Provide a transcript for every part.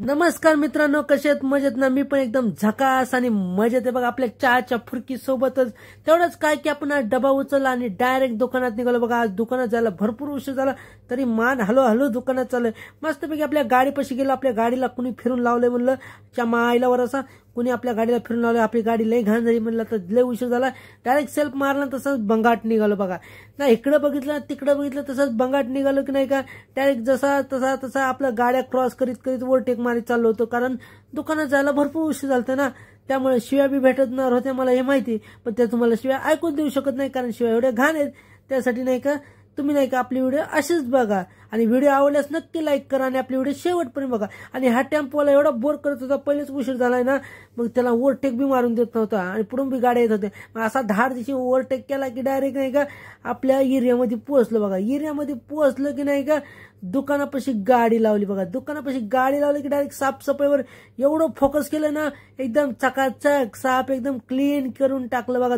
नमस्कार मित्रांनो, कसे आहेत? मजेत ना? मी पण एकदम झकास आणि मजेत आहे बघा. आपल्या चहाच्या फुरकी सोबतच तेवढंच काय की आपण आज डबा उचलला आणि डायरेक्ट दुकानात निघालो बघा. आज दुकानात जायला भरपूर उशीर झाला, तरी मान हलो हलो दुकानात चाललोय. मस्तपैकी आपल्या गाडीपाशी गेलो. आपल्या गाडीला कुणी फिरून लावलंय म्हणलं, च्या माईला असा कुणी आपल्या गाडीला फिरून लावलं. आपली गाडी लय घाण झाली म्हणलं, तर लय उशीर झाला. डायरेक्ट सेल्फ मारला, तसंच बंगाट निघालो बघा. ना इकडं बघितलं तिकडं बघितलं, तसंच बंगाट निघालो की नाही का. डायरेक्ट जसा तसा तसा आपल्या गाड्या क्रॉस करीत करीत ओव्हरटेक मारीत चाललो होतो, कारण दुकानात जायला भरपूर उशीर झालता ना. त्यामुळे शिव्या बी भेटणार होत्या मला हे माहिती, पण त्या तुम्हाला शिव्या ऐकून देऊ शकत नाही, कारण शिव्या एवढ्या घाण आहेत. त्यासाठी नाही का तुम्ही नाही का आपली व्हिडिओ अशीच बघा, आणि व्हिडिओ आवडल्यास नक्की लाईक करा आणि आपली व्हिडिओ शेवटपर्यंत बघा. आणि हा टेम्पोला एवढा बोर करत होता, पहिलेच उशीर झालाय ना, मग त्याला ओव्हरटेक बी मारून देत नव्हता आणि पुढून बी गाड्या येत होत्या. मग असा धाड दिवशी ओव्हरटेक केला की डायरेक्ट नाही का आपल्या एरियामध्ये पोहोचलो बघा. एरियामध्ये पोहोचलं की नाही का दुकानापाशी गाडी लावली बघा. दुकानापाशी गाडी लावली की डायरेक्ट साफसफाईवर एवढं फोकस केलं ना, एकदम चकाचक साफ एकदम क्लीन करून टाकलं बघा.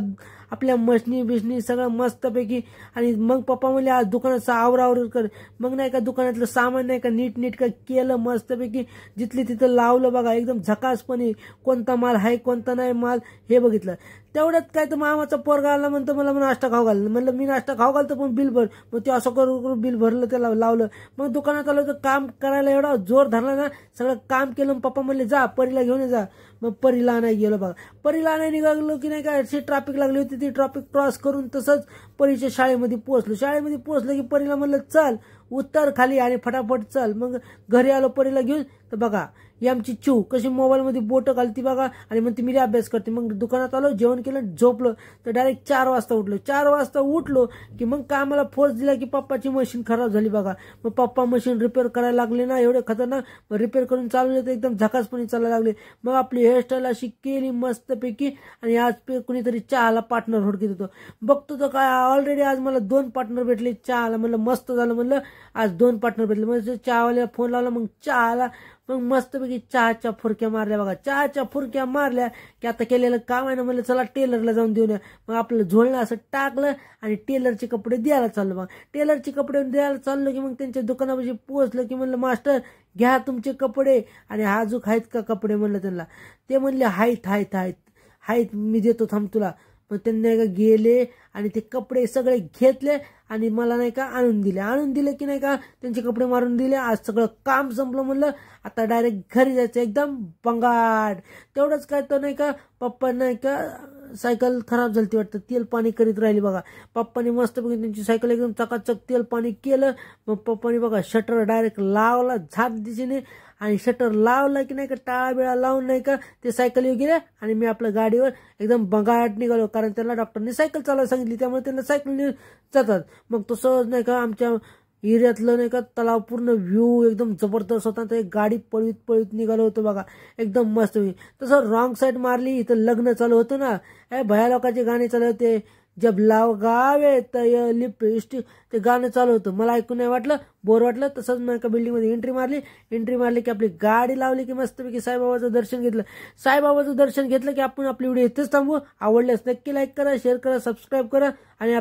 आपल्या मशनी बिशनी सगळं मस्तपैकी. आणि मग पप्पा म्हणले आज दुकानाचं आवरावर कर. मग नाही का दुकानातलं सामान नाही का नीट का केलं मस्तपैकी, जिथली तिथं लावलं बघा. एकदम झकासपणे कोणता माल आहे कोणता नाही माल हे बघितलं. तेवढ्यात काय तर मामाचा पोरगा आला, म्हणतो मला नाश्ता खाऊ घाल. म्हणलं मी नाश्ता खाऊ घालतो पण बिल भर. मग ते असं करून बिल भरलं, त्याला लावलं. मग दुकानात आलं तर काम करायला एवढा जोर धरला ना, सगळं काम केलं. पप्पा म्हणले जा परीला घेऊन जा. मग परीला आणायला गेलो बघा. परीला आणायला निघालो की नाही का अशी ट्रॅफिक लागली होती, ती ट्रॅफिक क्रॉस करून तसंच परीच्या शाळेमध्ये पोहोचलो. शाळेमध्ये पोहोचलं की परीला म्हणलं चल उतर खाली आणि फटाफट चल. मग घरी आलो परीला घेऊन, तर बघा ही आमची चिव कशी मोबाईलमध्ये बोटं घालती बघा आणि म्हणते मी अभ्यास करते. मग दुकानात आलो, जेवण केलं, झोपलो. तर डायरेक्ट 4 वाजता उठलो. 4 वाजता उठलो की मग कामाला फोर्स दिला की पप्पाची मशीन खराब झाली बघा. मग पप्पा मशीन रिपेअर करायला लागले ना, एवढे खतरनाक. मग रिपेअर करून चालवले तर एकदम झकासपणे चालायला लागले. मग आपली हेअरस्टाईल अशी केली मस्तपैकी. आणि आज कुणीतरी चहाला पार्टनर हुडकीत होतो. बघतो तर काय ऑलरेडी आज मला 2 पार्टनर भेटले चहाला. म्हणलं मस्त झालं, म्हणलं आज 2 पार्टनर भेटले. मग चहावाल्याला फोन लावला, मग चहा आला. मग मस्तपैकी चहाच्या फुरक्या मारल्या बघा. चहाच्या फुरक्या मारल्या की आता केलेलं काम आहे ना, म्हणलं चला टेलरला जाऊन देऊन. मग आपलं झोळणं असं टाकलं आणि टेलरचे कपडे द्यायला चाललो. मग टेलरचे कपडे द्यायला चाललो की मग त्यांच्या दुकानापाशी पोहोचलं की म्हणलं मास्टर घ्या तुमचे कपडे, आणि अजून आहेत का कपडे म्हणलं त्यांना. ते म्हणले हायत मी देतो थांब तुला. मग त्यांनी नाही का गेले आणि ते कपडे सगळे घेतले आणि मला नाही का आणून दिले की नाही का त्यांचे कपडे मारून दिले. आज सगळं काम संपलं. म्हणलं आता डायरेक्ट घरी जायचं एकदम बंगाड. तेवढंच काय तर नाही का पप्पा नाही का सायकल खराब झाली वाटतं, तेल पाणी करीत राहिली बघा. पप्पाने मस्तपैकी त्यांची सायकल एकदम चकाचक तेल पाणी केलं. मग पप्पाने बघा शटर डायरेक्ट लावला झाप दिशेने, आणि शटर लावला की नाही का टाळा बिळा लावून नाही का ते सायकल येऊ गेले. आणि मी आपल्या गाडीवर एकदम बंगाट निघालो, कारण त्यांना डॉक्टरने सायकल चालवायला सांगितली, त्यामुळे त्यांना सायकल जातात. मग तसं नाही का आमच्या एरियातलं नाही का तलाव पूर्ण व्ह्यू एकदम जबरदस्त होता. तर एक गाडी पळीत पळीत निघालो होतो बघा, एकदम मस्त. तसं रॉंग साईड मारली, इथं लग्न चालू होतं ना, भया लोकांचे गाणे चालू होते. जब लाव गावे तय लिपस्टिक, ते गाणं चालू होतं. मला ऐकून नाही वाटलं, बोर वाटलं. तसंच नाही का बिल्डिंगमध्ये एंट्री मारली की आपली गाडी लावली की मस्तपैकी साईबाबाचं दर्शन घेतलं. साईबाबाचं दर्शन घेतलं की आपण आपली व्हिडिओ इथेच थांबवू. आवडल्यास नक्की लाईक करा, शेअर करा, सबस्क्राईब करा आणि